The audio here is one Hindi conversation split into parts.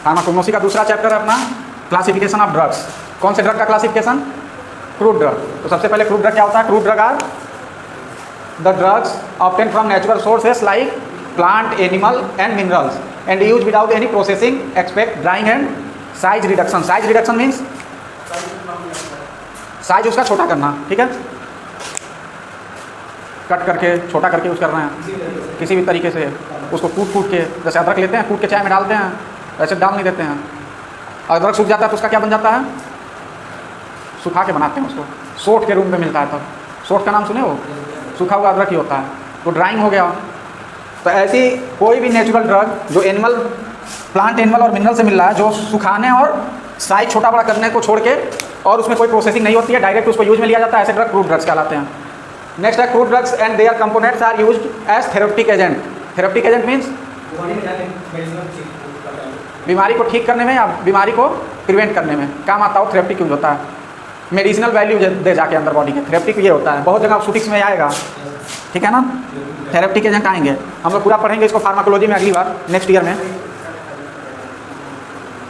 फार्माकोग्नोसी का दूसरा चैप्टर है अपना क्लासिफिकेशन ऑफ ड्रग्स। कौन से ड्रग का क्लासिफिकेशन? Crude drug. तो सबसे पहले क्रूड ड्रग क्या होता है? Crude drug are the drugs obtain from natural sources like plant, animal and minerals and use without any processing expect drying and size reduction. Size reduction means size उसका छोटा करना, ठीक है, कट करके छोटा करके यूज़ कर रहे हैं किसी भी तरीके से, उसको कूट के, जैसे अदरक लेते हैं कूट के चाय में डालते हैं, ऐसे डाल नहीं देते हैं। अदरक सूख जाता है तो उसका क्या बन जाता है? सुखा के बनाते हैं उसको, सोट के रूप में मिलता है। तब सोट का नाम सुने हो? सूखा हुआ अदरक ही होता है, तो ड्राइंग हो गया। तो ऐसी कोई भी नेचुरल ड्रग जो एनिमल, प्लांट, एनिमल और मिनरल से मिल रहा है, जो सुखाने और साइज छोटा बड़ा करने को छोड़ के और उसमें कोई प्रोसेसिंग नहीं होती है, डायरेक्ट उसको यूज में लिया जाता है, ऐसे ड्रग क्रूड ड्रग्स कहलाते हैं। नेक्स्ट है crude drugs and their components are used as therapeutic agent. Therapeutic agent means बीमारी को ठीक करने में या बीमारी को प्रिवेंट करने में काम आता हो, थेरेप्यूटिक यूज होता है। मेडिसिनल वैल्यू दे जाके अंदर बॉडी के, थेरेप्यूटिक ये होता है। बहुत जगह सुटिक्स में आएगा, ठीक है ना, थेरेप्यूटिक एजेंट आएंगे, हम लोग पूरा पढ़ेंगे इसको फार्माकोलॉजी में अगली बार, नेक्स्ट ईयर में।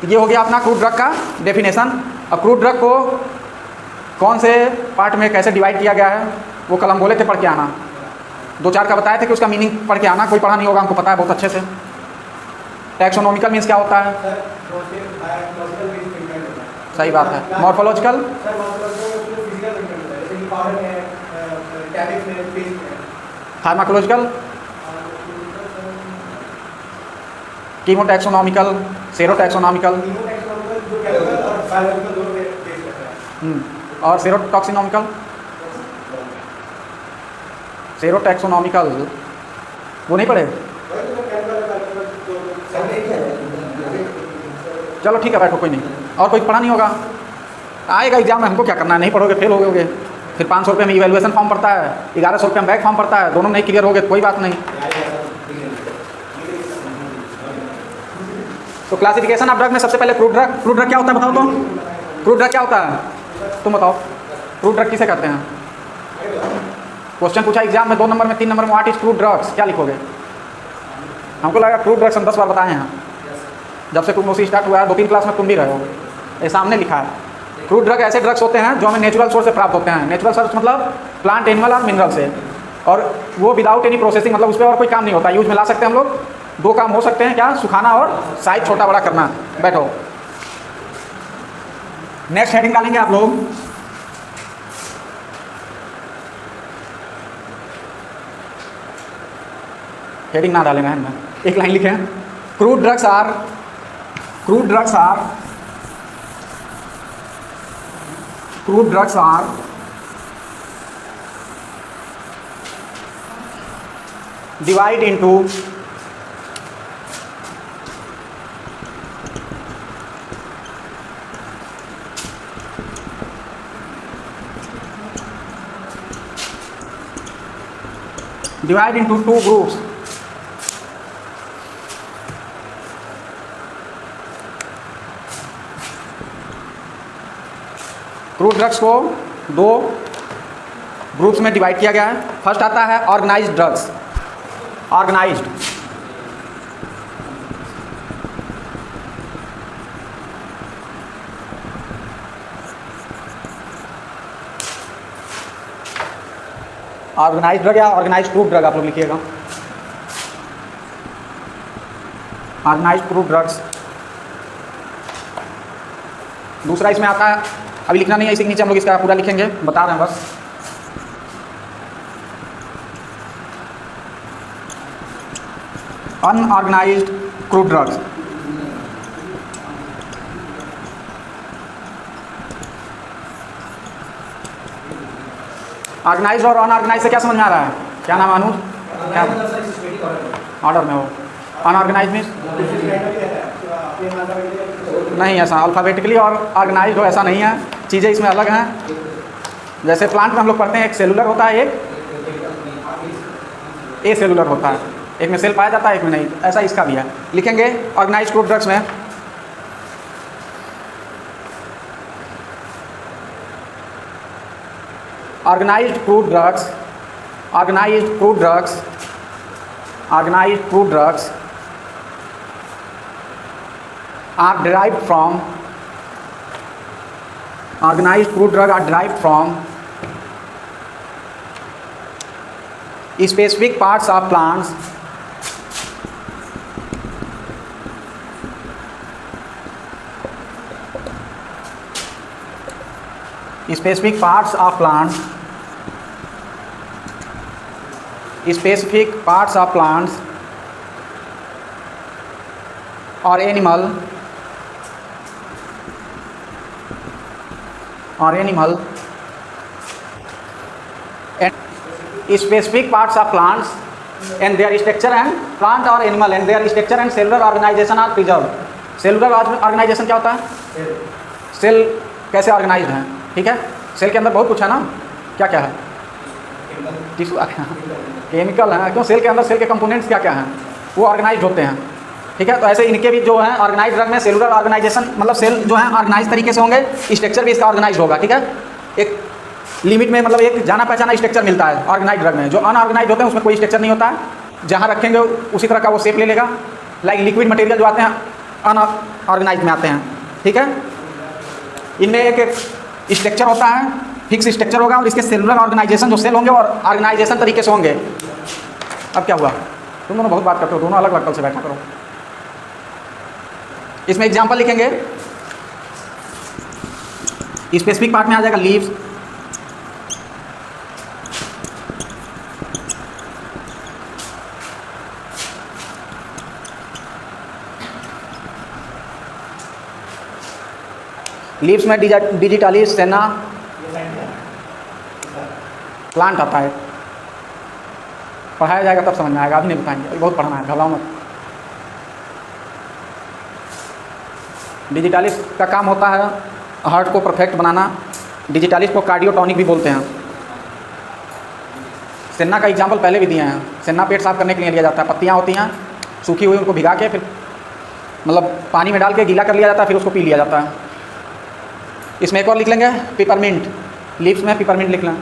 ये हो गया अपना क्रूड ड्रग का डेफिनेशन। अब क्रूड ड्रग को कौन से पार्ट में कैसे डिवाइड किया गया है वो कल हम बोले थे पढ़ के आना, 2-4 का बताए थे कि उसका मीनिंग पढ़ के आना। कोई पढ़ा नहीं होगा, हमको पता है बहुत अच्छे से। टैक्सोनॉमिकल मीन्स क्या होता है? सही बात है। मॉर्फोलॉजिकल, फार्माकोलॉजिकल, कीमोटैक्सोनॉमिकल, सेरोटैक्सोनॉमिकल और सेरोटॉक्सिनॉमिकल। सेरोटैक्सोनॉमिकल वो नहीं पढ़े? चलो ठीक है, बैठो, कोई नहीं। और कोई पढ़ा नहीं होगा, आएगा एग्जाम में, हमको क्या करना है, नहीं पढ़ोगे फेल हो गए। फिर 500 रुपये में इवैल्यूएशन फॉर्म पड़ता है, 1100 रुपये में बैक फॉर्म पड़ता है, दोनों नहीं क्लियर हो गए कोई बात नहीं। तो क्लासिफिकेशन ऑफ ड्रग में सबसे पहले क्रूड ड्रग। क्रूड ड्रग क्या होता है बताओ तो? क्रूड ड्रग क्या होता है तुम बताओ? क्रूड ड्रग किसे कहते हैं? क्वेश्चन पूछा एग्जाम में 2 नंबर में 3 नंबर में, व्हाट इज क्रूड ड्रग्स, क्या लिखोगे? हमको लगा क्रूड ड्रग्स हम 10 बार बताए हैं, जब से कुग्नोसी स्टार्ट हुआ है, 2-3 क्लास में तुम भी रहे हो, ये सामने लिखा है। क्रूड ड्रग ऐसे ड्रग्स होते हैं जो हमें नेचुरल सोर्स से प्राप्त होते हैं। नेचुरल सोर्स मतलब प्लांट, एनिमल और मिनरल से, और वो विदाउट एनी प्रोसेसिंग, मतलब उस पर और कोई काम नहीं होता, यूज में ला सकते हैं हम लोग। 2 काम हो सकते हैं, क्या? सुखाना और साइज छोटा बड़ा करना। बैठो, नेक्स्ट हेडिंग डालेंगे आप लोग, हेडिंग ना डालेंगे मैं, एक लाइन लिखे हैं, crude drugs are divide into two groups. Crude drugs को 2 ग्रुप्स में डिवाइड किया गया है। फर्स्ट आता है ऑर्गेनाइज्ड ड्रग्स। ऑर्गेनाइज्ड ड्रग या ऑर्गेनाइज्ड क्रूड ड्रग आप लोग लिखिएगा। Organised crude drugs. दूसरा इसमें आता है, अभी लिखना नहीं है, इसी के नीचे हम लोग इसका पूरा लिखेंगे, बता रहे हैं बस। Unorganised crude drugs. ऑर्गेनाइज्ड और अनऑर्गेनाइज्ड से क्या समझ में आ रहा है? क्या नाम है अनुज? क्या ऑर्डर में हो? अनऑर्गेनाइज्ड मीन्स नहीं ऐसा अल्फ़ाबेटिकली और ऑर्गेनाइज्ड हो ऐसा नहीं है, चीज़ें इसमें अलग हैं। जैसे प्लांट में हम लोग पढ़ते हैं, एक सेलुलर होता है, एक ए सेलुलर होता है, एक में सेल पाया जाता है, एक में नहीं। ऐसा इसका भी है, लिखेंगे ऑर्गेनाइज्ड क्रूड ड्रग्स में। Organised crude drugs are derived from organized crude drug are derived from specific parts of plants specific parts of plants or animal and specific parts of plants and their structure and plant or animal and their structure and cellular organization are preserved. Cellular organisation क्या होता है? सेल कैसे ऑर्गेनाइज्ड है, ठीक है? सेल के अंदर बहुत कुछ है ना, क्या क्या है? टिश्यू केमिकल है, क्यों? सेल के अंदर सेल के कंपोनेंट्स क्या क्या हैं, वो ऑर्गेनाइज्ड होते हैं, ठीक है? तो ऐसे इनके भी जो है ऑर्गेनाइज्ड ड्रग में सेलुलर ऑर्गेनाइजेशन, मतलब सेल जो है ऑर्गेनाइज तरीके से होंगे, स्ट्रक्चर भी इसका ऑर्गेनाइज होगा, ठीक है? एक लिमिट में, मतलब एक जाना पहचाना स्ट्रक्चर मिलता है ऑर्गेनाइज ड्रग में। जो अनऑर्गेनाइज होते हैं उसमें कोई स्ट्रक्चर नहीं होता है, जहाँ रखेंगे उसी तरह का वो शेप ले लेगा। लाइक लिक्विड मटेरियल जो आते हैं अनऑर्गेनाइज में आते हैं, ठीक है? इनमें एक स्ट्रक्चर होता है, फिक्स स्ट्रक्चर होगा, और इसके सेलुलर ऑर्गेनाइजेशन जो सेल होंगे और ऑर्गेनाइजेशन तरीके से होंगे। अब क्या हुआ, तुम दोनों बहुत बात करते हो, दोनों अलग अलग से बैठा करो। इसमें एग्जांपल लिखेंगे, स्पेसिफिक पार्ट में आ जाएगा लीव्स, लीव्स में डिजिटालिस सेना प्लांट आता है, पढ़ाया जाएगा तब समझ में आएगा, अभी नहीं बताएंगे, अभी बहुत पढ़ना है, घबराओ मत। डिजिटालिस का काम होता है हार्ट को परफेक्ट बनाना, डिजिटालिस को कार्डियोटॉनिक भी बोलते हैं। सेना का एग्जाम्पल पहले भी दिए हैं, सेना पेट साफ करने के लिए लिया जाता है, पत्तियाँ होती हैं सूखी हुई, उनको भिगा के फिर मतलब पानी में डाल के गीला कर लिया जाता है, फिर उसको पी लिया जाता है। इसमें एक और लिख लेंगे पिपरमिंट, लीव्स में पिपरमिंट लिख लें,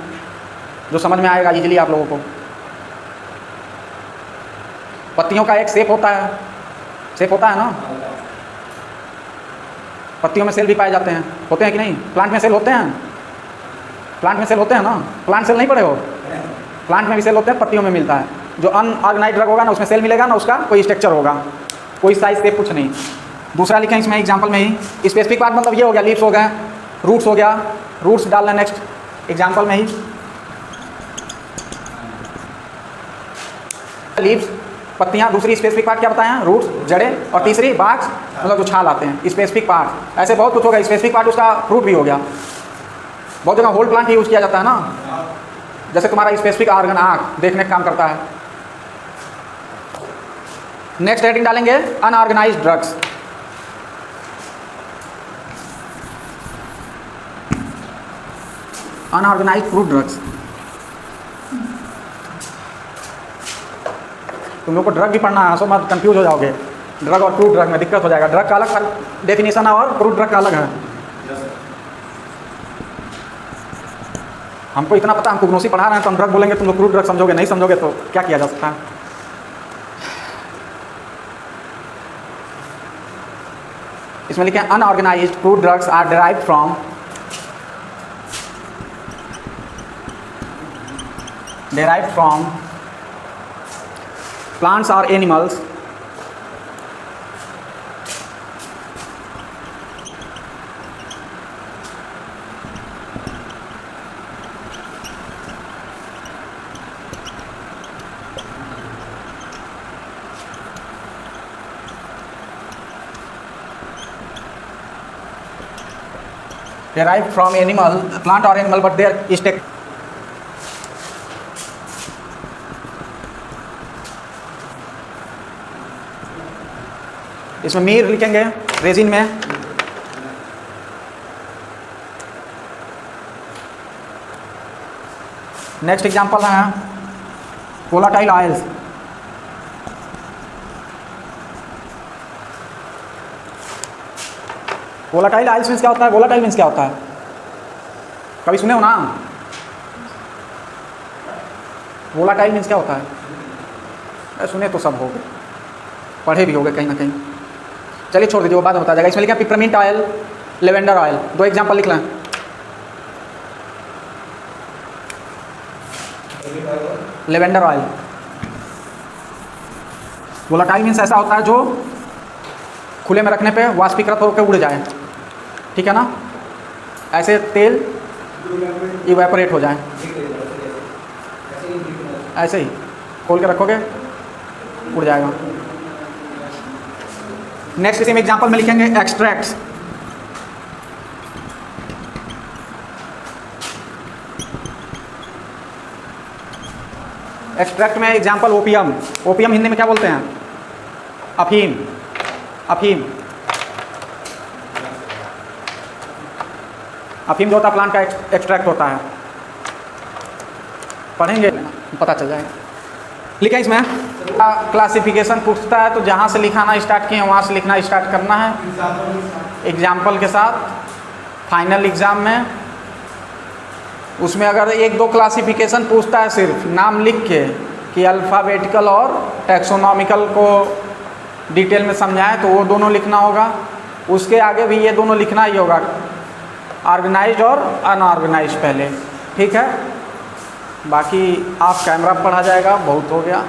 जो समझ में आएगा इजीली आप लोगों को। पत्तियों का एक शेप होता है, शेप होता है ना, पत्तियों में सेल भी पाए जाते हैं, होते हैं कि नहीं? प्लांट में सेल होते हैं, प्लांट में सेल होते हैं ना, प्लांट सेल नहीं पढ़े हो? प्लांट में भी सेल होते हैं, पत्तियों में मिलता है। जो अनऑर्गेनाइज्ड ड्रग होगा ना, उसमें सेल मिलेगा ना, उसका कोई स्ट्रक्चर होगा, कोई साइज शेप कुछ नहीं। दूसरा लिखें इसमें एग्जाम्पल में ही, स्पेसिफिक पार्ट मतलब ये हो गया, लीव्स हो गए, रूट्स हो गया, रूट्स डालना नेक्स्ट एग्जाम्पल में ही। लीव्स पत्तियाँ, दूसरी स्पेसिफिक पार्ट क्या बताया? रूट्स, जड़ें, और तीसरी बाक्स मतलब जो छाल आते हैं, स्पेसिफिक पार्ट। ऐसे बहुत कुछ होगा, स्पेसिफिक पार्ट उसका फ्रूट भी हो गया। बहुत जगह होल प्लांट ही यूज़ किया जाता है ना, जैसे तुम्हारा स्पेसिफिक ऑर्गन आँख देखने का काम करता है। नेक्स्ट हेडिंग डालेंगे unorganised drugs. Unorganised fruit drugs, तुम लोग को ड्रग भी पढ़ना है, सो मत कंफ्यूज हो जाओगे। ड्रग और फ्रूट ड्रग में दिक्कत हो जाएगा, ड्रग का अलग डेफिनेशन है और फ्रूट ड्रग का अलग है। हमको इतना पता, हम कुग्नोसी पढ़ा रहे हैं तो हम ड्रग बोलेंगे, तुम लोग फ्रूट ड्रग समझोगे, नहीं समझोगे तो क्या किया जा सकता है। इसमें लिखे unorganised fruit drugs are derived from plants or animals derived from animal, plant or animal, but their इसमें मीर लिखेंगे रेजिन में। नेक्स्ट एग्जांपल है volatile oils. Volatile oils means क्या होता है? वोलाटाइल मीन्स क्या होता है? कभी सुने हो नाम? वोलाटाइल मीन्स क्या होता है? सुने तो सब हो गए, पढ़े भी होंगे कहीं ना कहीं। चलिए छोड़ दीजिए, वो बाद में बता जाएगा। इसमें लिखा peppermint oil, lavender oil, 2 example लिख लें। लेवेंडर ऑयल वोलेटाइल मीन्स ऐसा होता है जो खुले में रखने पे वाष्पीकृत होकर उड़ जाए, ठीक है ना। ऐसे तेल इवेपोरेट हो जाए, ऐसे ही खोल के रखोगे उड़ जाएगा। नेक्स्ट इसी में एग्जांपल में लिखेंगे एक्सट्रैक्ट्स। एक्सट्रैक्ट में एग्जांपल ओपियम। ओपियम हिंदी में क्या बोलते हैं? अफीम। अफीम, अफीम जो होता है प्लांट का एक्सट्रैक्ट होता है, पढ़ेंगे पता चल जाएगा। लिखा इसमें क्लासिफिकेशन पूछता है तो जहाँ से लिखाना स्टार्ट किए वहाँ से लिखना स्टार्ट करना है एग्जाम्पल के साथ। फाइनल एग्ज़ाम में उसमें अगर 1-2 क्लासिफिकेशन पूछता है सिर्फ नाम लिख के कि अल्फ़ाबेटिकल और टैक्सोनॉमिकल को डिटेल में समझाएं तो वो दोनों लिखना होगा। उसके आगे भी ये दोनों लिखना ही होगा, ऑर्गेनाइज्ड और अनऑर्गेनाइज्ड पहले, ठीक है। बाकी आप कैमरा पढ़ा जाएगा, बहुत हो गया।